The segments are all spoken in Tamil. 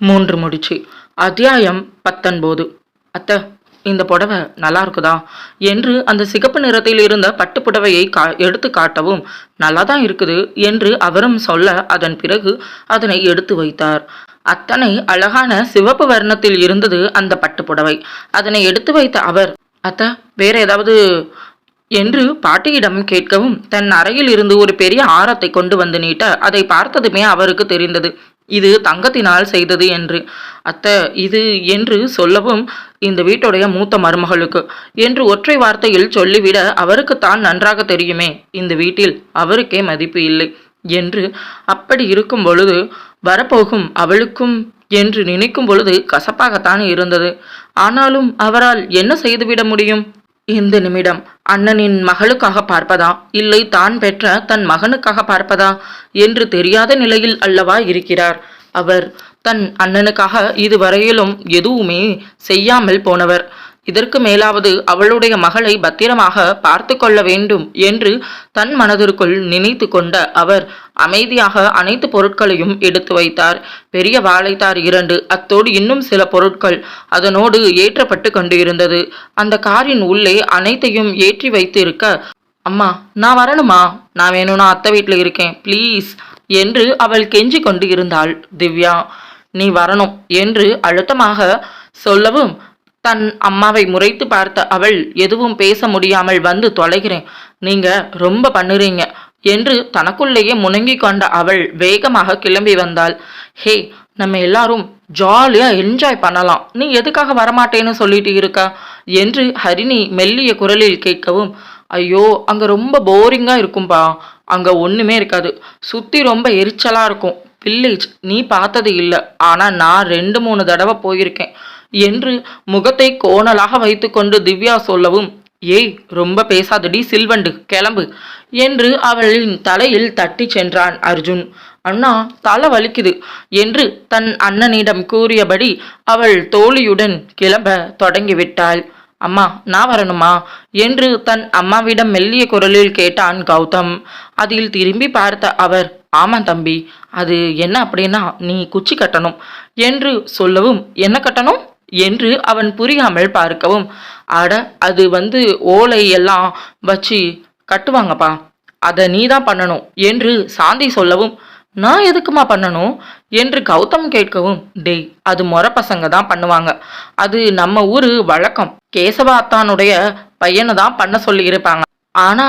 3 முடிச்சு. அத்தியாயம் 19. அத்தை, இந்த புடவை நல்லா இருக்குதா என்று அந்த சிகப்பு நிறத்தில் இருந்த பட்டு புடவையை எடுத்து காட்டவும், நல்லா தான் இருக்குது என்று அவரும் சொல்ல, அதன் பிறகு அதனை எடுத்து வைத்தார். அத்தனை அழகான சிவப்பு வர்ணத்தில் இருந்தது அந்த பட்டு புடவை. அதனை எடுத்து வைத்த அவர், அத்தை வேற ஏதாவது என்று பாட்டியிடம் கேட்கவும், தன் அறையில் இருந்து ஒரு பெரிய ஆரத்தை கொண்டு வந்து நீட்ட, அதை பார்த்ததுமே அவருக்கு தெரிந்தது இது தங்கத்தினால் செய்தது என்று. அத்தை இது என்று சொல்லவும், இந்த வீட்டுடைய மூத்த மருமகளுக்கு என்று ஒற்றை வார்த்தையில் சொல்லிவிட, அவருக்குத்தான் நன்றாக தெரியுமே இந்த வீட்டில் அவருக்கே மதிப்பு இல்லை என்று. அப்படி இருக்கும் பொழுது வரப்போகும் அவளுக்கும் என்று நினைக்கும் பொழுது கசப்பாகத்தான் இருந்தது. ஆனாலும் அவரால் என்ன செய்துவிட முடியும்? இந்த நிமிடம் அண்ணனின் மகளுக்காக பார்ப்பதா, இல்லை தான் பெற்ற தன் மகனுக்காக பார்ப்பதா என்று தெரியாத நிலையில் அல்லவா இருக்கிறார் அவர். தன் அண்ணனுக்காக இதுவரையிலும் எதுவுமே செய்யாமல் போனவர். இதற்கு மேலாவது அவளுடைய மகளை பத்திரமாக பார்த்து கொள்ள வேண்டும் என்று தன் மனதிற்குள் நினைத்து கொண்ட அவர் அமைதியாக அனைத்து பொருட்களையும் எடுத்து வைத்தார். பெரிய வாழைத்தார் 2, அத்தோடு இன்னும் சில பொருட்கள் அதனோடு ஏற்றப்பட்டு கொண்டு இருந்தது. அந்த காரின் உள்ளே அனைத்தையும் ஏற்றி வைத்து இருக்க, அம்மா நான் வரணுமா, நான் வேணும்னா அத்தை வீட்டில் இருக்கேன் ப்ளீஸ் என்று அவள் கெஞ்சி கொண்டு இருந்தாள். திவ்யா, நீ வரணும் என்று அழுத்தமாக சொல்லவும், தன் அம்மாவை முறைத்து பார்த்த அவள் எதுவும் பேச முடியாமல் வந்து தொலைகிறேன், நீங்க ரொம்ப பண்ணுறீங்க என்று தனக்குள்ளேயே முணங்கி கொண்ட அவள் வேகமாக கிளம்பி வந்தாள். ஹே, நம்ம எல்லாரும் ஜாலியா என்ஜாய் பண்ணலாம், நீ எதுக்காக வரமாட்டேன்னு சொல்லிட்டு இருக்கா என்று ஹரிணி மெல்லிய குரலில் கேட்கவும், ஐயோ அங்க ரொம்ப போரிங்கா இருக்கும்பா, அங்க ஒண்ணுமே இருக்காது, சுத்தி ரொம்ப எரிச்சலா இருக்கும், வில்லேஜ் நீ பார்த்தது இல்லை, ஆனா நான் 2-3 தடவை போயிருக்கேன் என்று முகத்தை கோணலாக வைத்துக்கொண்டு திவ்யா சொல்லவும், ஏய் ரொம்ப பேசாதடி சில்வண்டு, கிளம்பு என்று அவளின் தலையில் தட்டி சென்றான் அர்ஜுன். அண்ணா தலை வலிக்குது என்று தன் அண்ணனிடம் கூறியபடி அவள் தோழியுடன் கிளம்ப தொடங்கிவிட்டாள். அம்மா நான் வரணுமா என்று தன் அம்மாவிடம் மெல்லிய குரலில் கேட்டான் கௌதம். அதில் திரும்பி பார்த்த அவர், ஆமாம் தம்பி, அது என்ன அப்படின்னா நீ குச்சி கட்டணும் என்று சொல்லவும், என்ன கட்டணும் என்று அவன் புரியாமல் பார்க்கவும், அட அது ஓலை எல்லாம் வச்சு கட்டுவாங்கப்பா, அதை நீ தான் பண்ணணும் என்று சாந்தி சொல்லவும், நான் எதுக்குமா பண்ணணும் என்று கௌதம் கேட்கவும், டேய் அது முறை பசங்க தான் பண்ணுவாங்க, அது நம்ம ஊரு வழக்கம், கேசவா அத்தானுடைய பையனை தான் பண்ண சொல்லி இருப்பாங்க, ஆனா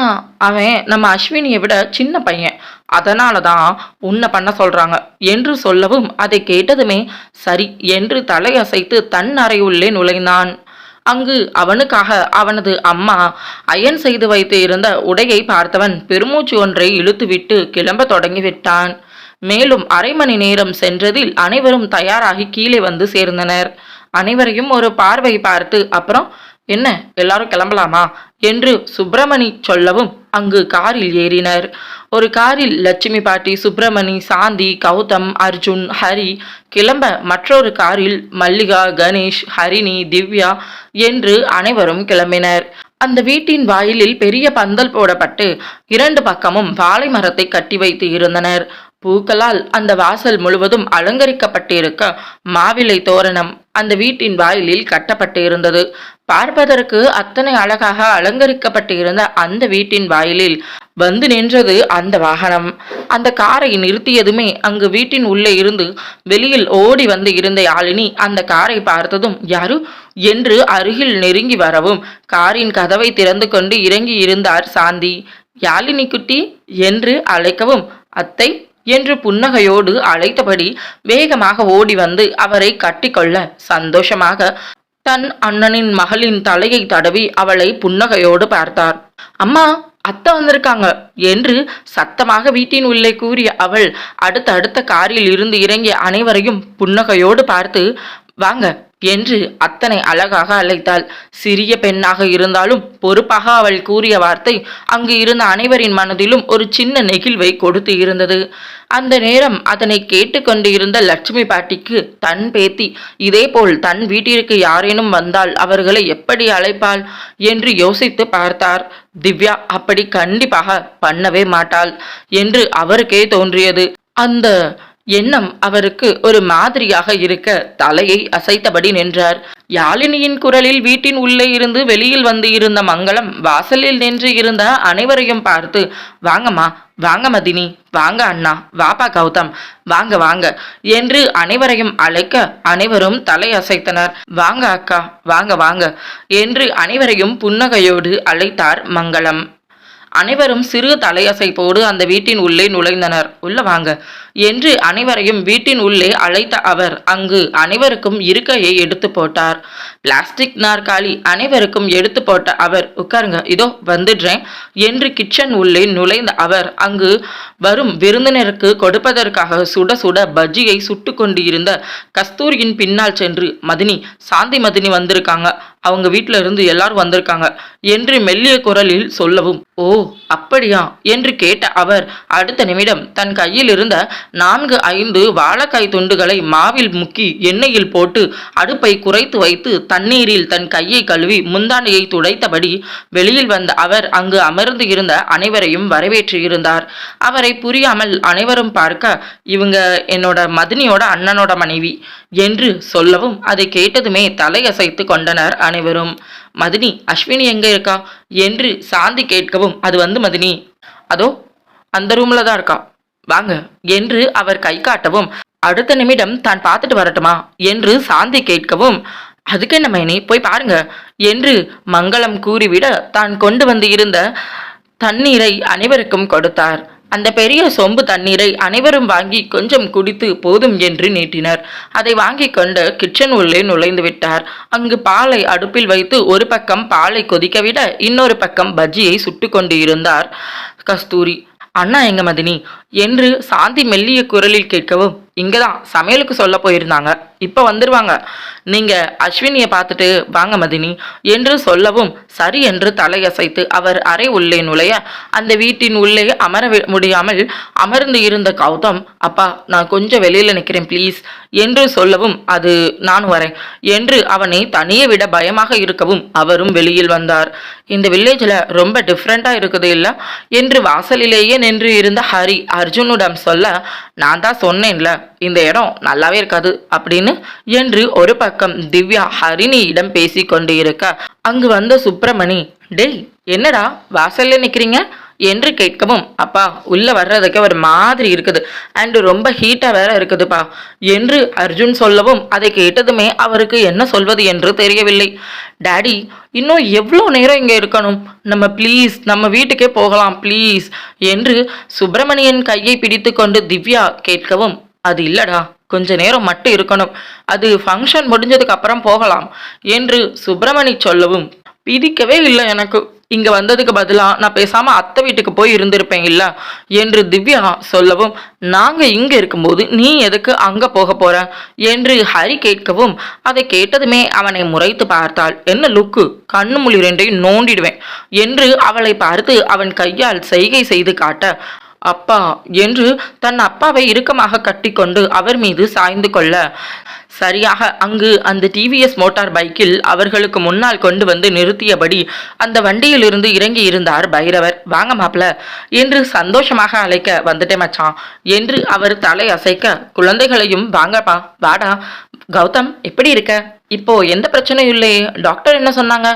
அவன் நம்ம அஸ்வினியை விட சின்ன பையன், அதனால தான் உன்னை பண்ண சொல்றாங்க என்று சொல்லவும், அதை கேட்டதுமே சரி என்று தலையசைத்து தன் அறையுள்ளே நுழைந்தான். அங்கு அவனுக்காக அவனது அம்மா அயன் செய்து வைத்து இருந்த உடையை பார்த்தவன் பெருமூச்சு ஒன்றை இழுத்துவிட்டு கிளம்ப தொடங்கிவிட்டான். மேலும் 1/2 மணி நேரம் சென்றதில் அனைவரும் தயாராகி கீழே வந்து சேர்ந்தனர். அனைவரையும் ஒரு பார்வை பார்த்து, அப்புறம் என்ன எல்லாரும் கிளம்பலாமா என்று சுப்பிரமணி சொல்லவும், அங்கு காரில் ஏறினர். ஒரு காரில் லட்சுமி பாட்டி, சுப்பிரமணி, சாந்தி, கௌதம், அர்ஜுன், ஹரி கிளம்ப, மற்றொரு காரில் மல்லிகா, கணேஷ், ஹரிணி, திவ்யா என்று அனைவரும் கிளம்பினர். அந்த வீட்டின் வாயிலில் பெரிய பந்தல் போடப்பட்டு 2 பக்கமும் வாழை மரத்தை கட்டி வைத்து இருந்தனர். பூக்களால் அந்த வாசல் முழுவதும் அலங்கரிக்கப்பட்டிருக்க மாவிலை தோரணம் அந்த வீட்டின் வாயிலில் கட்டப்பட்டு இருந்தது. பார்ப்பதற்கு அத்தனை அழகாக அலங்கரிக்கப்பட்டு இருந்த அந்த வீட்டின் வாயிலில் வந்து நின்றது அந்த வாகனம். அந்த காரை நிறுத்தியதுமே அங்கு வீட்டின் உள்ளே இருந்து வெளியில் ஓடி வந்து இருந்த யாழினி அந்த காரை பார்த்ததும், யாரு என்று அருகில் நெருங்கி வரவும், காரின் கதவை திறந்து கொண்டு இறங்கி இருந்தார் சாந்தி. யாழினி குட்டி என்று அழைக்கவும், அத்தை என்று புன்னகையோடு அழைத்தபடி வேகமாக ஓடி வந்து அவரை கட்டிக்கொள்ள சந்தோஷமாக தன் அண்ணனின் மகளின் தலையை தடவி அவளை புன்னகையோடு பார்த்தார். அம்மா அத்தை வந்திருக்காங்க என்று சத்தமாக வீட்டின் உள்ளே கூறிய அவள் அடுத்த காரில் இருந்து இறங்கிய அனைவரையும் புன்னகையோடு பார்த்து, வாங்க என்று அத்தனை அழகாக அழைத்தாள். சிறிய பெண்ணாக இருந்தாலும் பொறுப்பாக அவள் கூறிய வார்த்தை அங்கு இருந்த அனைவரின் மனதிலும் ஒரு சின்ன நெகிழ்வை கொடுத்து இருந்தது. அந்த நேரம் அதனை கேட்டுக்கொண்டு இருந்த லட்சுமி பாட்டிக்கு தன் பேத்தி இதேபோல் தன் வீட்டிற்கு யாரேனும் வந்தால் அவர்களை எப்படி அழைப்பாள் என்று யோசித்து பார்த்தார். திவ்யா அப்படி கண்டிப்பாக பண்ணவே மாட்டாள் என்று அவருக்கே தோன்றியது. அந்த எண்ணம் அவருக்கு ஒரு மாதிரியாக இருக்க தலையை அசைத்தபடி நின்றார். யாழினியின் குரலில் வீட்டின் உள்ளே இருந்து வெளியில் வந்து இருந்த மங்களம் வாசலில் நின்று இருந்த அனைவரையும் பார்த்து, வாங்கம்மா, வாங்க மதினி, வாங்க அண்ணா, வாப்பா கௌதம், வாங்க வாங்க என்று அனைவரையும் அழைக்க அனைவரும் தலை அசைத்தனர். வாங்க அக்கா, வாங்க வாங்க என்று அனைவரையும் புன்னகையோடு அழைத்தார் மங்களம். அனைவரும் சிறு தலையசைப்போடு அந்த வீட்டின் உள்ளே நுழைந்தனர். உள்ள வாங்க என்று அனைவரையும் வீட்டின் உள்ளே அழைத்த அவர் அங்கு அனைவருக்கும் இருக்கையை எடுத்து போட்டார். பிளாஸ்டிக் நாற்காலி அனைவருக்கும் எடுத்து போட்ட அவர், உட்காருங்க, இதோ வந்துடுறேன் என்று கிச்சன் உள்ளே நுழைந்த அவர் அங்கு வரும் விருந்தினருக்கு கொடுப்பதற்காக சுட சுட பஜ்ஜியை சுட்டு கொண்டு இருந்த கஸ்தூரியின் பின்னால் சென்று, மதினி, சாந்தி மதினி வந்திருக்காங்க, அவங்க வீட்டில இருந்து எல்லாரும் வந்திருக்காங்க என்று மெல்லிய குரலில் சொல்லவும், ஓ அப்படியா என்று கேட்ட அவர் அடுத்த நிமிடம் தன் கையில் இருந்த 4-5 வாழைக்காய் துண்டுகளை மாவில் முக்கி எண்ணெயில் போட்டு அடுப்பை குறைத்து வைத்து தண்ணீரில் தன் கையை கழுவி முந்தானையை துடைத்தபடி வெளியில் வந்த அவர் அங்கு அமர்ந்து இருந்த அனைவரையும் வரவேற்றிருந்தார். அவரை புரியாமல் அனைவரும் பார்க்க, இவங்க என்னோட மதினியோட அண்ணனோட மனைவி என்று சொல்லவும் அதை கேட்டதுமே தலையசைத்து கொண்டனர் அனைவரும். மதினி, அஸ்வினி எங்க இருக்கா என்று சாந்தி கேட்கவும், அது வந்து மதினி அதோ அந்த ரூம்ல தான் இருக்கா, வாங்க என்று அவர் கை காட்டவும், அடுத்த நிமிடம் தான் பார்த்துட்டு வரட்டுமா என்று சாந்தி கேட்கவும், அதுக்கு என்ன மைனி, போய் பாருங்க என்று மங்களம் கூறிவிட தான் கொண்டு வந்து இருந்த தண்ணீரை அனைவருக்கும் கொடுத்தார். அந்த பெரிய சொம்பு தண்ணீரை அனைவரும் வாங்கி கொஞ்சம் குடித்து போதும் என்று நீட்டினர். அதை வாங்கி கொண்டு கிச்சன் உள்ளே நுழைந்து விட்டார். அங்கு பாலை அடுப்பில் வைத்து ஒரு பக்கம் பாலை கொதிக்கவிட இன்னொரு பக்கம் பஜ்ஜியை சுட்டு கொண்டு இருந்தார் கஸ்தூரி. அண்ணா எங்க மதினி என்று சாந்தி மெல்லிய குரலில் கேட்கவும், இங்கதான் சமையலுக்கு சொல்ல போயிருந்தாங்க, இப்ப வந்துருவாங்க, நீங்க அஸ்வினியை பார்த்துட்டு வாங்க மதினி என்று சொல்லவும் சரி என்று தலையசைத்து அவர் அறை உள்ளே நுழைய அந்த வீட்டின் உள்ளே அமர முடியாமல் அமர்ந்து இருந்த கௌதம், அப்பா நான் கொஞ்சம் வெளியில நிற்கிறேன் ப்ளீஸ் என்று சொல்லவும், அது நான் வரேன் என்று அவனை தனியே விட பயமாக இருக்கவும் அவரும் வெளியில் வந்தார். இந்த வில்லேஜில் ரொம்ப டிஃப்ரெண்டா இருக்குது இல்ல என்று வாசலிலேயே நின்று இருந்த ஹரி அர்ஜுனிடம் சொல்ல, நான் தான் சொன்னேன்ல இந்த இடம் நல்லாவே இருக்காது அப்படின்னு என்று ஒரு பக்கம் திவ்யா ஹரிணியிடம் பேசி கொண்டு இருக்க அங்கு வந்த சுப்பிரமணி, டேய் என்னடா வாசல்ல நிக்கிறீங்க என்று கேட்கவும், அப்பா உள்ள வர்றதுக்கு ஒரு மாதிரி இருக்குது அண்ட் ரொம்ப ஹீட்டா வேற இருக்குதுப்பா என்று அர்ஜுன் சொல்லவும் அதை கேட்டதுமே அவருக்கு என்ன சொல்வது என்று தெரியவில்லை. டாடி இன்னும் எவ்வளோ நேரம் இங்கே இருக்கணும், நம்ம ப்ளீஸ் நம்ம வீட்டுக்கே போகலாம் ப்ளீஸ் என்று சுப்பிரமணியன் கையை பிடித்து கொண்டு திவ்யா கேட்கவும், அது இல்லடா கொஞ்ச நேரம் மட்டும் இருக்கணும், அது ஃபங்க்ஷன் முடிஞ்சதுக்கு அப்புறம் போகலாம் என்று சுப்பிரமணி சொல்லவும், பிடிக்கவே இல்லை எனக்கு, இங்க வந்ததுக்கு பதிலா நான் பேசாம அத்தை வீட்டுக்கு போய் இருந்திருப்பேன் இல்ல என்று திவ்யா சொல்லவும், நாங்க இங்க இருக்கும்போது நீ எதுக்கு அங்க போக போற என்று ஹரி கேட்கவும் அதை கேட்டதுமே அவனை முறைத்து பார்த்தாள். என்ன லுக்கு, கண்ணு மொழி ரெண்டையும் நோண்டிடுவேன் என்று அவளை பார்த்து அவன் கையால் செய்கை செய்து காட்ட, அப்பா என்று தன் அப்பாவை இறுக்கமாக கட்டிக்கொண்டு அவர் மீது சாய்ந்து கொள்ள சரியாக அங்கு அந்த டிவிஎஸ் மோட்டார் பைக்கில் அவர்களுக்கு முன்னால் கொண்டு வந்து நிறுத்தியபடி அந்த வண்டியிலிருந்து இறங்கி இருந்தார் பைரவர். வாங்க மாப்பிள என்று சந்தோஷமாக அழைக்க, வந்துட்டே மச்சான் என்று அவர் தலை அசைக்க, குழந்தைகளையும் வாங்கப்பா வாடா, கௌதம் எப்படி இருக்க, இப்போ எந்த பிரச்சனையும் இல்லையே, டாக்டர் என்ன சொன்னாங்க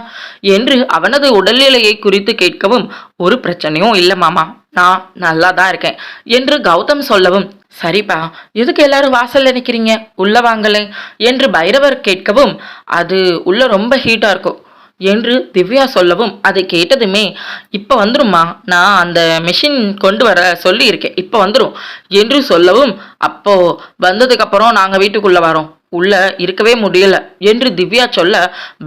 என்று அவனது உடல்நிலையை குறித்து கேட்கவும், ஒரு பிரச்சனையும் இல்லை மாமா, நான் நல்லா தான் இருக்கேன் என்று கௌதம் சொல்லவும், சரிப்பா எதுக்கு எல்லாரும் வாசல்ல நிக்கிறீங்க, உள்ள வாங்கலை என்று பைரவர் கேட்கவும், அது உள்ள ரொம்ப ஹீட்டா இருக்கும் என்று திவ்யா சொல்லவும் அதை கேட்டதுமே, இப்போ வந்துருமா, நான் அந்த மெஷின் கொண்டு வர சொல்லி இருக்கேன், இப்போ வந்துடும் என்று சொல்லவும், அப்போ வந்ததுக்கு அப்புறம் நாங்கள் வீட்டுக்குள்ள வரோம், உள்ள இருக்கவே முடியல என்று திவ்யா சொல்ல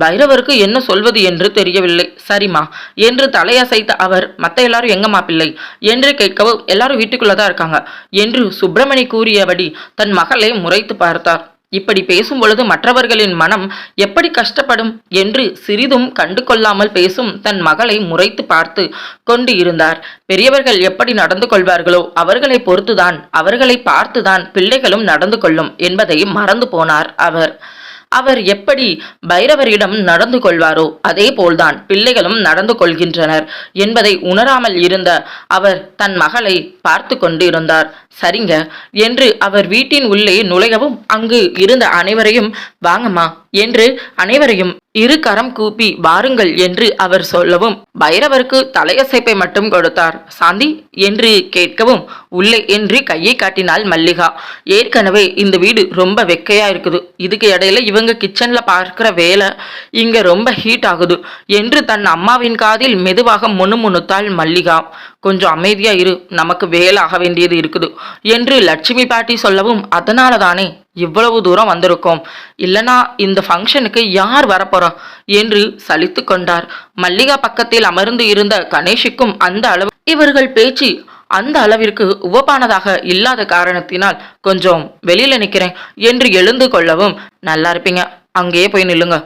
பைரவருக்கு என்ன சொல்வது என்று தெரியவில்லை. சரிம்மா என்று தலையசைத்த அவர், மற்ற எல்லாரும் எங்க மாப்பிள்ளை என்று கேட்கவும், எல்லாரும் வீட்டுக்குள்ளதான் இருக்காங்க என்று சுப்பிரமணி கூறியபடி தன் மகளை முறைத்து பார்த்தார். இப்படி பேசும் பொழுது மற்றவர்களின் மனம் எப்படி கஷ்டப்படும் என்று சிறிதும் கண்டு கொள்ளாமல் பேசும் தன் மகளை முறைத்து பார்த்து கொண்டு இருந்தார். பெரியவர்கள் எப்படி நடந்து கொள்வார்களோ அவர்களை பொறுத்துதான், அவர்களை பார்த்துதான் பிள்ளைகளும் நடந்து கொள்ளும் என்பதை மறந்து போனார் அவர். அவர் எப்படி பைரவரிடம் நடந்து கொள்வாரோ அதே போல்தான் பிள்ளைகளும் நடந்து கொள்கின்றனர் என்பதை உணராமல் இருந்த அவர் தன் மகளை பார்த்து கொண்டிருந்தார். சரிங்க என்று அவர் வீட்டின் உள்ளே நுழையவும் அங்கு இருந்த அனைவரையும் வாங்கம்மா என்று அனைவரையும் இரு கரம் கூப்பி வாருங்கள் என்று அவர் சொல்லவும் பைரவருக்கு தலையசைப்பை மட்டும் கொடுத்தார். சாந்தி என்று கேட்கவும் உள்ளே என்று கையை காட்டினாள் மல்லிகா. ஏற்கனவே இந்த வீடு ரொம்ப வெக்கையா இருக்குது, இதுக்கு இடையில இவங்க கிச்சன்ல பார்க்கிற வேலை இங்க ரொம்ப ஹீட் ஆகுது என்று தன் அம்மாவின் காதில் மெதுவாக முணுமுணுத்தாள் மல்லிகா. கொஞ்சம் அமைதியா இரு, நமக்கு வேலை ஆக வேண்டியது இருக்குது என்று லட்சுமி பாட்டி சொல்லவும் அதனால தானே இவ்வளவு தூரம் வந்திருக்கோம், இல்லனா இந்த ஃபங்க்ஷனுக்கு யார் வரப்போறோம் என்று சலித்து கொண்டார். மல்லிகா பக்கத்தில் அமர்ந்து இருந்த கணேஷுக்கும் அந்த அளவு இவர்கள் பேச்சு அந்த அளவிற்கு உவப்பானதாக இல்லாத காரணத்தினால் கொஞ்சம் வெளியில நிக்கிறேன் என்று எழுந்து கொள்ளவும் நல்லா இருப்பீங்க, அங்கேயே போய் நில்லுங்க,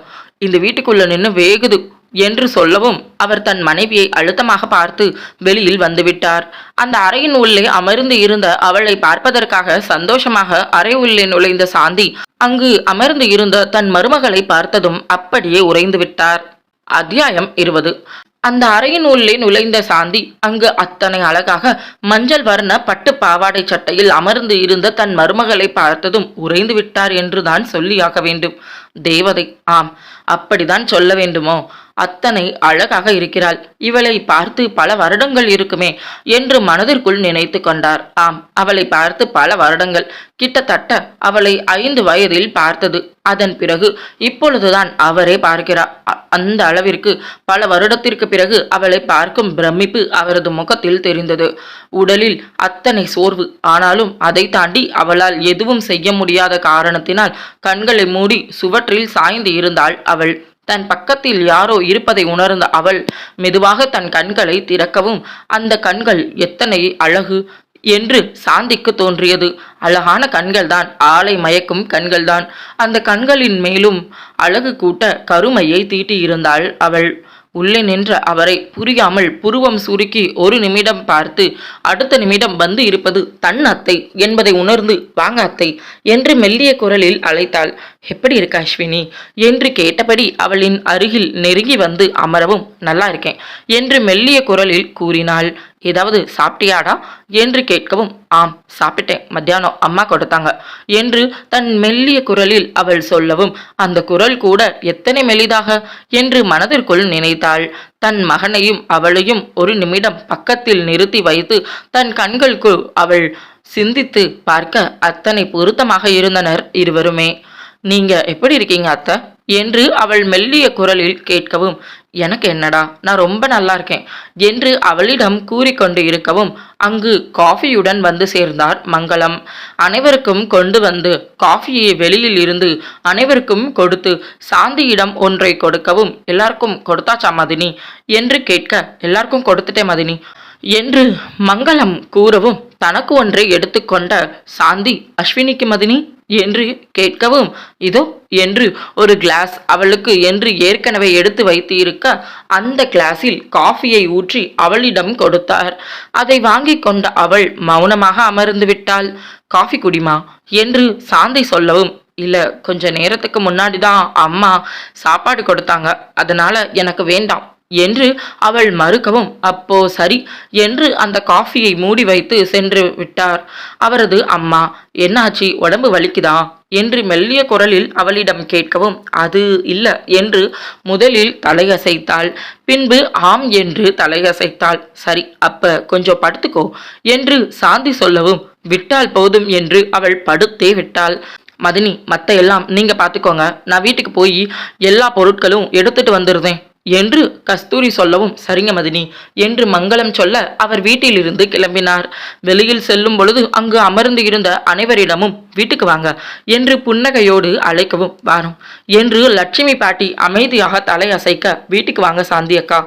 இந்த வீட்டுக்குள்ள நின்று வேகுது என்று சொல்லவும் அவர் தன் மனைவியை அழுத்தமாக பார்த்து வெளியில் வந்துவிட்டார். அந்த அறையின் உள்ளே அமர்ந்து இருந்த அவளை பார்ப்பதற்காக சந்தோஷமாக அறை உள்ளே நுழைந்த சாந்தி அங்கு அமர்ந்து இருந்த தன் மருமகளை பார்த்ததும் அப்படியே உறைந்து விட்டார். அத்தியாயம் 20. அந்த அறையின் உள்ளே நுழைந்த சாந்தி அங்கு அத்தனை அழகாக மஞ்சள் வர்ண பட்டு பாவாடை சட்டையில் அமர்ந்து இருந்த தன் மருமகளை பார்த்ததும் உறைந்து விட்டார் என்றுதான் சொல்லியாக வேண்டும். தேவதை, ஆம், அப்படிதான் சொல்ல வேண்டுமோ? அத்தனை அழகாக இருக்கிறாள், இவளை பார்த்து பல வருடங்கள் இருக்குமே என்று மனதிற்குள் நினைத்து கொண்டார். ஆம், அவளை பார்த்து பல வருடங்கள், கிட்டத்தட்ட அவளை 5 வயதில் பார்த்தது. அதன் பிறகு இப்பொழுதுதான் அவரே பார்க்கிறார். அந்த அளவிற்கு பல வருடத்திற்கு பிறகு அவளை பார்க்கும் பிரமிப்பு அவரது முகத்தில் தெரிந்தது. உடலில் அத்தனை சோர்வு, ஆனாலும் அதை தாண்டி அவளால் எதுவும் செய்ய முடியாத காரணத்தினால் கண்களை மூடி சுவற்றில் சாய்ந்து இருந்தாள் அவள். தன் பக்கத்தில் யாரோ இருப்பதை உணர்ந்த அவள் மெதுவாக தன் கண்களை திறக்கவும் அந்த கண்கள் எத்தனை அழகு என்று சாந்திக்கு தோன்றியது. அழகான கண்கள்தான், ஆளை மயக்கும் கண்கள்தான். அந்த கண்களின் மேலும் அழகு கூட்ட கருமையை தீட்டியிருந்தாள் அவள். உள்ளே நின்ற அவரை புரியாமல் புருவம் சுருக்கி ஒரு நிமிடம் பார்த்து அடுத்த நிமிடம் வந்து இருப்பது தன் அத்தை என்பதை உணர்ந்து வாங்க அத்தை என்று மெல்லிய குரலில் அழைத்தாள். எப்படி இருக்க அஸ்வினி என்று கேட்டபடி அவளின் அருகில் நெருங்கி வந்து அமரவும் நல்லா இருக்கேன் என்று மெல்லிய குரலில் கூறினாள். ஏதாவது சாப்பிட்டியாடா என்று கேட்கவும் ஆம் சாப்பிட்டேன், மத்தியானம் அம்மா கொடுத்தாங்க என்று தன் மெல்லிய குரலில் அவள் சொல்லவும் அந்த குரல் கூட எத்தனை மெலிதாக என்று மனதிற்குள் நினைத்தாள். தன் மகனையும் அவளையும் ஒரு நிமிடம் பக்கத்தில் நிறுத்தி வைத்து தன் கண்களுக்கு அவள் சிந்தித்து பார்க்க அத்தனை பொருத்தமாக இருந்தனர் இருவருமே. நீங்க எப்படி இருக்கீங்க அத்தை என்று அவள் மெல்லிய குரலில் கேட்கவும் எனக்கு என்னடா, நான் ரொம்ப நல்லா இருக்கேன் என்று அவளிடம் கூறிக்கொண்டு இருக்கவும் அங்கு காஃபியுடன் வந்து சேர்ந்தார் மங்களம். அனைவருக்கும் கொண்டு வந்து காஃபியை வெளியில் இருந்து அனைவருக்கும் கொடுத்து சாந்தியிடம் ஒன்றை கொடுக்கவும் எல்லாருக்கும் கொடுத்தாச்சா மதினி என்று கேட்க எல்லாருக்கும் கொடுத்துட்டே மதினி என்று மங்களம் கூறவும் தனக்கு ஒன்றை எடுத்துக்கொண்ட சாந்தி அஸ்வினிக்கு மதினி என்று கேட்கவும் இதோ என்று ஒரு கிளாஸ் அவளுக்கு என்று ஏற்கனவே எடுத்து வைத்து இருக்க அந்த கிளாஸில் காஃபியை ஊற்றி அவளிடம் கொடுத்தார். அதை வாங்கி கொண்ட அவள் மௌனமாக அமர்ந்து விட்டாள். காஃபி குடிமா என்று சாந்தி சொல்லவும் இல்ல, கொஞ்ச நேரத்துக்கு முன்னாடிதான் அம்மா சாப்பாடு கொடுத்தாங்க, அதனால எனக்கு வேண்டாம் என்று அவள் மறுக்கவும் அப்போ சரி என்று அந்த காஃபியை மூடி வைத்து சென்று விட்டார். அவரது அம்மா என்னாச்சு, உடம்பு வலிக்குதா என்று மெல்லிய குரலில் அவளிடம் கேட்கவும் அது இல்ல என்று முதலில் தலையசைத்தாள். பின்பு ஆம் என்று தலையசைத்தாள். சரி அப்ப கொஞ்சம் படுத்துக்கோ என்று சாந்தி சொல்லவும் விட்டால் போதும் என்று அவள் படுத்தே விட்டாள். மதினி மத்த எல்லாம் நீங்க பாத்துக்கோங்க, நான் வீட்டுக்கு போய் எல்லா பொருட்களும் எடுத்துட்டு வந்துருந்தேன் என்று கஸ்தூரி சொல்லவும் சரிங்க மதினி என்று மங்களம் சொல்ல அவர் வீட்டிலிருந்து கிளம்பினார். வெளியில் செல்லும் பொழுது அங்கு அமர்ந்து இருந்த அனைவரிடமும் வீட்டுக்கு வாங்க என்று புன்னகையோடு அழைக்கவும் வாரும் என்று லட்சுமி பாட்டி அமைதியாக தலை அசைக்க வீட்டுக்கு வாங்க சாந்தி அக்கா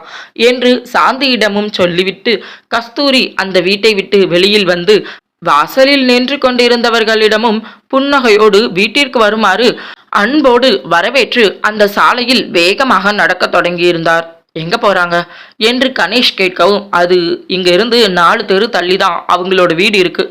என்று சாந்தியிடமும் சொல்லிவிட்டு கஸ்தூரி அந்த வீட்டை விட்டு வெளியில் வந்து வாசலில் நின்று கொண்டிருந்தவர்களிடமும் புன்னகையோடு வீட்டிற்கு வருமாறு அன்போடு வரவேற்று அந்த சாலையில் வேகமாக நடக்க தொடங்கியிருந்தார். எங்க போறாங்க என்று கணேஷ் கேட்கவும் அது இங்க இருந்து 4 தெரு தள்ளிதான் அவங்களோட வீடு இருக்கு,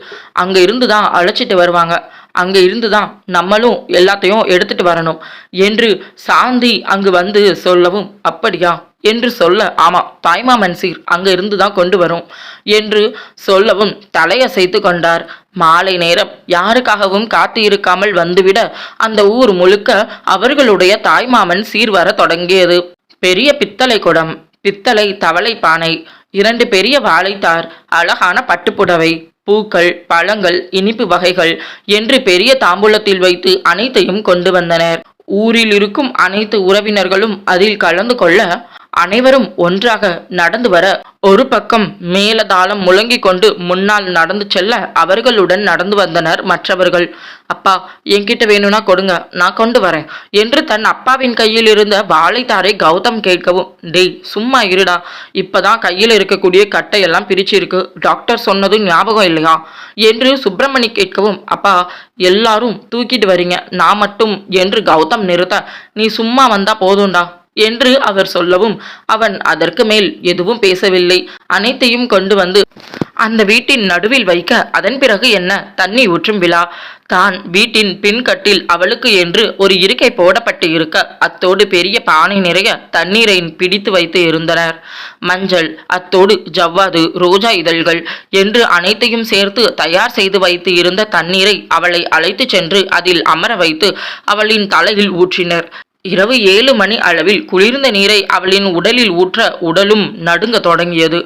அங்க இருந்துதான் அழைச்சிட்டு வருவாங்க, அங்கே இருந்து தான் நம்மளும் எல்லாத்தையும் எடுத்துட்டு வரணும் என்று சாந்தி அங்கு வந்து சொல்லவும், அப்படியா என்று சொல்ல, ஆமா, தாய்மாமன் சீர் அங்க இருந்து தான் கொண்டு வரும் என்று சொல்லவும் தலையசைத்து கொண்டார். மாலை நேரம் யாருக்காகவும் காத்து இருக்காமல் வந்துவிட அந்த ஊர் முழுக்க அவர்களுடைய தாய்மாமன் சீர் வர தொடங்கியது. பெரிய பித்தளை குடம், பித்தளை தவளை பானை, 2 பெரிய வாழைத்தார், அழகான பட்டுப்புடவை, பூக்கள், பழங்கள், இனிப்பு வகைகள் என்று பெரிய தாம்பூலத்தில் வைத்து அனைத்தையும் கொண்டு வந்தனர். ஊரில் இருக்கும் அனைத்து உறவினர்களும் அதில் கலந்து கொள்ள அனைவரும் ஒன்றாக நடந்து வர ஒரு பக்கம் மேலதாளம் முழங்கிக் கொண்டு முன்னால் நடந்து செல்ல அவர்களுடன் நடந்து வந்தனர் மற்றவர்கள். அப்பா, என்கிட்ட வேணும்னா கொடுங்க, நான் கொண்டு வரேன் என்று தன் அப்பாவின் கையில் இருந்த வாழைத்தாரை கௌதம் கேட்கவும், டேய் சும்மா இருடா, இப்பதான் கையில் இருக்கக்கூடிய கட்டையெல்லாம் பிரிச்சிருக்கு, டாக்டர் சொன்னது ஞாபகம் இல்லையா என்று சுப்பிரமணி கேட்கவும், அப்பா எல்லாரும் தூக்கிட்டு வரீங்க, நான் மட்டும் என்று கௌதம் நிறுத்த, நீ சும்மா வந்தா போதும்டா என்று அவர் சொல்லவும் அவன் அதற்கு மேல் எதுவும் பேசவில்லை. அனைத்தையும் கொண்டு வந்து அந்த வீட்டின் நடுவில் வைக்க அதன் பிறகு என்ன தண்ணி ஊற்றும் விழா. தான் வீட்டின் பின்கட்டில் அவளுக்கு என்று ஒரு இருக்கை போடப்பட்டு இருக்க அத்தோடு பெரிய பானை நிறைய தண்ணீரை பிடித்து வைத்து இருந்தனர். மஞ்சள், அத்தோடு ஜவ்வாது, ரோஜா இதழ்கள் என்று அனைத்தையும் சேர்த்து தயார் செய்து வைத்து இருந்த தண்ணீரை அவளை அழைத்து சென்று அதில் அமர வைத்து அவளின் தலையில் ஊற்றினர். இரவு 7 மணி அளவில் குளிர்ந்த நீரை அவளின் உடலில் ஊற்ற உடலும் நடுங்க தொடங்கியது.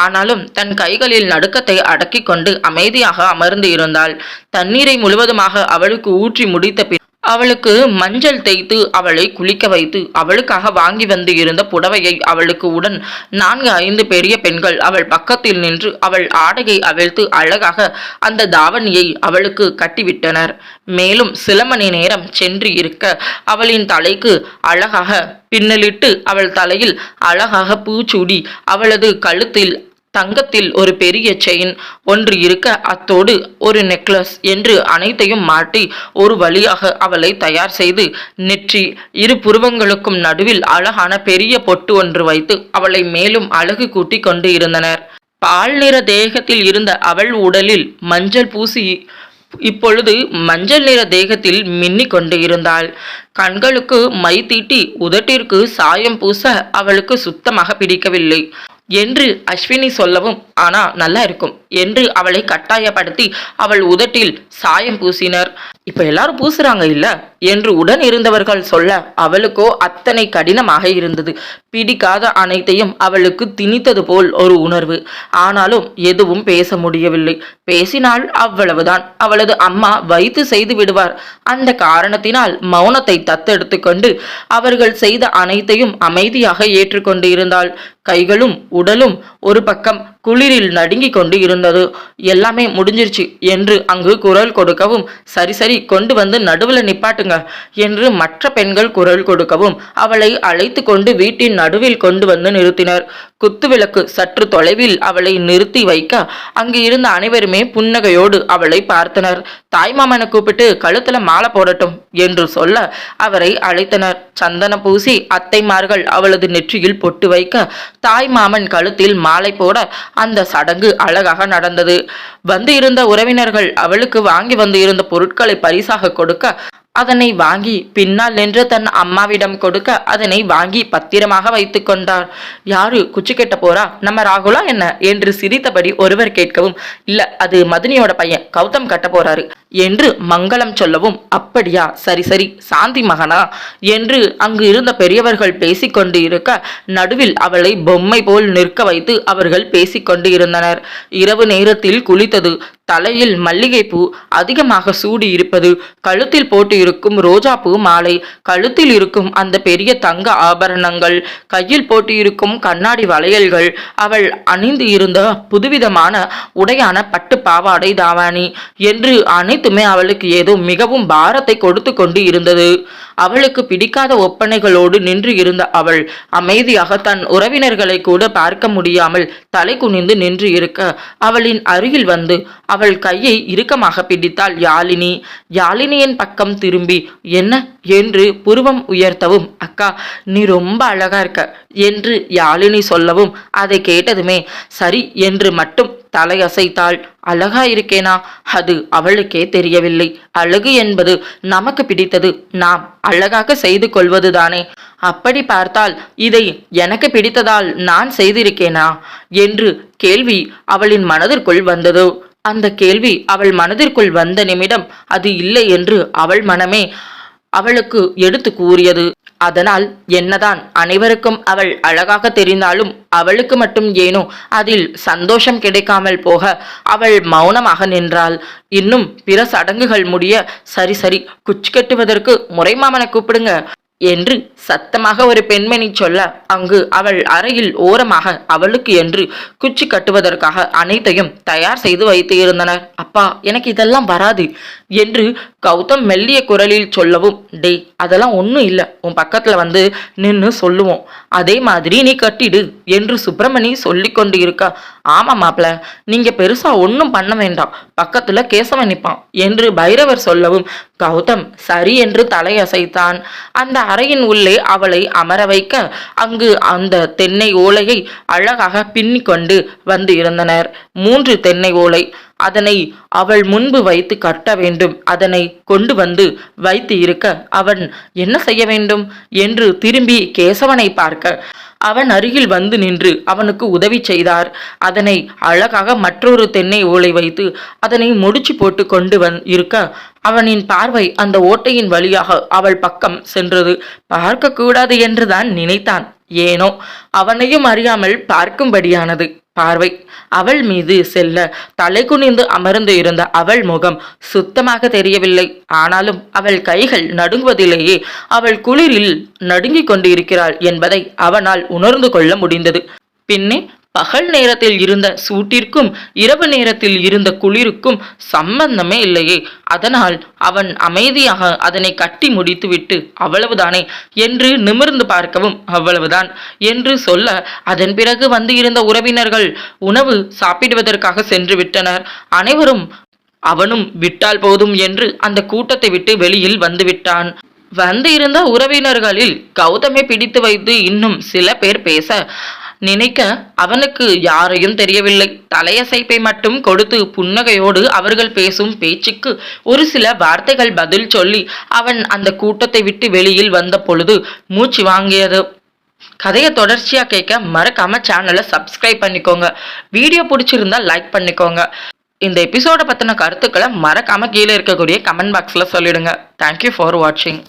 ஆனாலும் தன் கைகளில் நடுக்கத்தை அடக்கிக் கொண்டு அமைதியாக அமர்ந்து இருந்தாள். தண்ணீரை முழுவதுமாக அவளுக்கு ஊற்றி முடித்த பின் அவளுக்கு மஞ்சள் தேய்த்து அவளை குளிக்க வைத்து அவளுக்காக வாங்கி வந்து இருந்த புடவையை அவளுக்கு உடன் 4-5 பெரிய பெண்கள் அவள் பக்கத்தில் நின்று அவள் ஆடையை அவிழ்த்து அழகாக அந்த தாவணியை அவளுக்கு கட்டிவிட்டனர். மேலும் சில மணி நேரம் சென்று இருக்க அவளின் தலைக்கு அழகாக பின்னலிட்டு அவள் தலையில் அழகாக பூச்சூடி அவளது கழுத்தில் தங்கத்தில் ஒரு பெரிய செயின் ஒன்று இருக்க அத்தோடு ஒரு நெக்லஸ் என்று அனைத்தையும் மாட்டி ஒரு வழியாக அவளை தயார் செய்து நெற்றி 2 புருவங்களுக்கும் நடுவில் அழகான பெரிய பொட்டு ஒன்று வைத்து அவளை மேலும் அழகு கூட்டி கொண்டு இருந்தனர். பால் நிற தேகத்தில் இருந்த அவள் உடலில் மஞ்சள் பூசி இப்பொழுது மஞ்சள் நிற தேகத்தில் மின்னிக் கொண்டு இருந்தாள். கண்களுக்கு மை தீட்டி உதட்டிற்கு சாயம் பூச அவளுக்கு சுத்தமாக பிடிக்கவில்லை என்று அஸ்வினி சொல்லவும், ஆனா நல்லா இருக்கும் என்று அவளை கட்டாயப்படுத்தி அவள் உதட்டில் சாயம் பூசினர். இப்ப எல்லாரும் பூசுறாங்க இல்ல என்று உடன் இருந்தவர்கள் சொல்ல அவளுக்கோ அத்தனை கடினமாக இருந்தது. பிடிக்காத அனைத்தையும் அவளுக்கு திணித்தது போல் ஒரு உணர்வு. ஆனாலும் எதுவும் பேச முடியவில்லை. பேசினால் அவ்வளவுதான், அவளது அம்மா வைத்து செய்து விடுவார். அந்த காரணத்தினால் மௌனத்தை தத்தெடுத்து கொண்டு அவர்கள் செய்த அனைத்தையும் அமைதியாக ஏற்றுக்கொண்டு இருந்தாள். கைகளும் உடலும் ஒரு பக்கம் குளிரில் நடுங்கிக் கொண்டு இருந்தது. எல்லாமே முடிஞ்சிருச்சு என்று அங்கு குரல் கொடுக்கவும், சரி சரி கொண்டு வந்து நடுவில் நிப்பாட்டுங்க என்று மற்ற பெண்கள் குரல் கொடுக்கவும் அவளை அழைத்து கொண்டு வீட்டின் நடுவில் கொண்டு வந்து நிறுத்தினர். குத்துவிளக்கு சற்று தொலைவில் அவளை நிறுத்தி வைக்க அங்கு இருந்த அனைவருமே புன்னகையோடு அவளை பார்த்தனர். தாய்மாமனை கூப்பிட்டு கழுத்துல மாலை போடட்டும் என்று சொல்ல அவரை அழைத்தனர். சந்தன பூசி அத்தைமார்கள் அவளது நெற்றியில் பொட்டு வைக்க தாய்மாமன் கழுத்தில் மாலை போட அந்த சடங்கு அழகாக நடந்தது. வந்து இருந்த உறவினர்கள் அவளுக்கு வாங்கி வந்து இருந்த பொருட்களை பரிசாக கொடுக்க அதனை வாங்கி பின்னால் நின்று தன் அம்மாவிடம் கொடுக்க அதனை வாங்கி பத்திரமாக வைத்து கொண்டார். யாரு குச்சி கெட்ட போறா, நம்ம ராகுலா என்ன என்று சிரித்தபடி ஒருவர் கேட்கவும், இல்ல அது மதினியோட பையன் கௌதம் கட்ட போறாரு என்று மங்களம் சொல்லவும், அப்படியா, சரி சரி, சாந்தி மகனா என்று அங்கு இருந்த பெரியவர்கள் பேசிக்கொண்டு இருக்க நடுவில் அவளை பொம்மை போல் நிற்க வைத்து அவர்கள் பேசிக்கொண்டு இருந்தனர். இரவு நேரத்தில் குளித்தது, தலையில் மல்லிகைப்பூ அதிகமாக சூடி இருப்பது, கழுத்தில் போட்டு இருக்கும் ரோஜா பூ மாலை, கழுத்தில் இருக்கும் அந்த பெரிய தங்க ஆபரணங்கள், கையில் போட்டு இருக்கும் கண்ணாடி வளையல்கள், அவள் அணிந்து இருந்த புதுவிதமான உடையான பட்டு பாவாடை தாவாணி என்று அனைத்துமே அவளுக்கு ஏதோ மிகவும் பாரத்தை கொடுத்து கொண்டு இருந்தது. அவளுக்கு பிடிக்காத ஒப்பனைகளோடு நின்று இருந்த அவள் அமைதியாக தன் உறவினர்களை கூட பார்க்க முடியாமல் தலை குனிந்து நின்று இருக்க அவளின் அருகில் வந்து அவள் கையை இறுக்கமாக பிடித்தாள் யாழினி. யாழினியின் பக்கம் திரும்பி என்ன என்று புருவம் உயர்த்தவும், அக்கா நீ ரொம்ப அழகா இருக்க என்று யாழினி சொல்லவும் அதை கேட்டதுமே சரி என்று மட்டும் தலையசைத்தாள். அழகா இருக்கேனா? அது அவளுக்கே தெரியவில்லை. அழகு என்பது நமக்கு பிடித்தது நாம் அழகாக செய்து கொள்வதுதானே. அப்படி பார்த்தால் இதை எனக்கு பிடித்ததால் நான் செய்திருக்கேனா என்று கேள்வி அவளின் மனதிற்குள் வந்ததோ. அந்த கேள்வி அவள் மனதிற்குள் வந்த நிமிடம் அது இல்லை என்று அவள் மனமே அவளுக்கு எடுத்து கூறியது. அதனால் என்னதான் அனைவருக்கும் அவள் அழகாக தெரிந்தாலும் அவளுக்கு மட்டும் ஏனோ அதில் சந்தோஷம் கிடைக்காமல் போக அவள் மௌனமாக நின்றாள். இன்னும் பிற சடங்குகள் முடிய சரி சரி, குச்சி கட்டுவதற்கு முறைமாமனை கூப்பிடுங்க என்று சத்தமாக ஒரு பெண்மணி சொல்ல அங்கு அவள் அறையில் ஓரமாக அவளுக்கு என்று குச்சி கட்டுவதற்காக அனைத்தையும் தயார் செய்து வைத்து இருந்தனர். அப்பா, எனக்கு இதெல்லாம் வராது என்று கௌதம் மெல்லிய குரலில் சொல்லவும், டேய் அதெல்லாம் ஒன்றும் இல்லை, உன் பக்கத்தில் வந்து நின்று சொல்லுவோம், அதே மாதிரி நீ கட்டிடு என்று சுப்பிரமணி சொல்லி கொண்டு இருக்க, ஆமாம் மாப்பிள்ள, நீங்க பெருசா ஒன்றும் பண்ண வேண்டாம், பக்கத்துல கேசவன் நிற்பான் என்று பைரவர் சொல்லவும் கௌதம் சரி என்று தலையசைத்தான். அந்த அறையின் உள்ளே அவளை அமர வைக்க அங்கு அந்த தென்னை ஓலையை அழகாக பின்னி கொண்டு வந்து இருந்தனர். 3 தென்னை ஓலை. அதனை அவள் முன்பு வைத்து கட்ட வேண்டும். அதனை கொண்டு வந்து வைத்து இருக்க அவன் என்ன செய்ய வேண்டும் என்று திரும்பி கேசவனை பார்க்க அவன் அருகில் வந்து நின்று அவனுக்கு உதவி செய்தார். அதனை அழகாக மற்றொரு தென்னை ஓலை வைத்து அதனை முடிச்சு போட்டு கொண்டு இருக்க அவனின் பார்வை அந்த ஓட்டையின் வழியாக அவள் பக்கம் சென்றது. பார்க்க கூடாது என்றுதான் நினைத்தான். ஏனோ அவனையும் அறியாமல் பார்க்கும்படியானது பார்வை. அவள் மீது செல்ல தலை குனிந்து அமர்ந்து இருந்த அவள் முகம் சுத்தமாக தெரியவில்லை. ஆனாலும் அவள் கைகள் நடுங்குவதிலேயே அவள் குளிரில் நடுங்கிக் கொண்டு இருக்கிறாள் என்பதை அவனால் உணர்ந்து கொள்ள முடிந்தது. பின்னே பகல் நேரத்தில் இருந்த சூட்டிற்கும் இரவு நேரத்தில் இருந்த குளிருக்கும் சம்பந்தமே இல்லையே. அதனால் அவன் அமைதியாக அதனை கட்டி முடித்துவிட்டு அவ்வளவுதானே என்று நிமிர்ந்து பார்க்கவும் அவ்வளவுதான் என்று சொல்ல அதன் பிறகு வந்து இருந்த உறவினர்கள் உணவு சாப்பிடுவதற்காக சென்று விட்டனர். அனைவரும் அவனும் விட்டால் போதும் என்று அந்த கூட்டத்தை விட்டு வெளியில் வந்து விட்டான். வந்து இருந்த உறவினர்களில் கௌதமை பிடித்து வைத்து இன்னும் சில பேர் பேச நினைக்க அவனுக்கு யாரையும் தெரியவில்லை. தலையசைப்பை மட்டும் கொடுத்து புன்னகையோடு அவர்கள் பேசும் பேச்சுக்கு ஒரு சில வார்த்தைகள் பதில் சொல்லி அவன் அந்த கூட்டத்தை விட்டு வெளியில் வந்த பொழுது மூச்சு வாங்கியது. கதையை தொடர்ச்சியா கேட்க மறக்காம சேனலை சப்ஸ்கிரைப் பண்ணிக்கோங்க. வீடியோ பிடிச்சிருந்தா லைக் பண்ணிக்கோங்க. இந்த எபிசோட பத்தின கருத்துக்களை மறக்காம கீழே இருக்கக்கூடிய கமெண்ட் பாக்ஸ்ல சொல்லிடுங்க. தேங்க்யூ ஃபார் வாட்சிங்.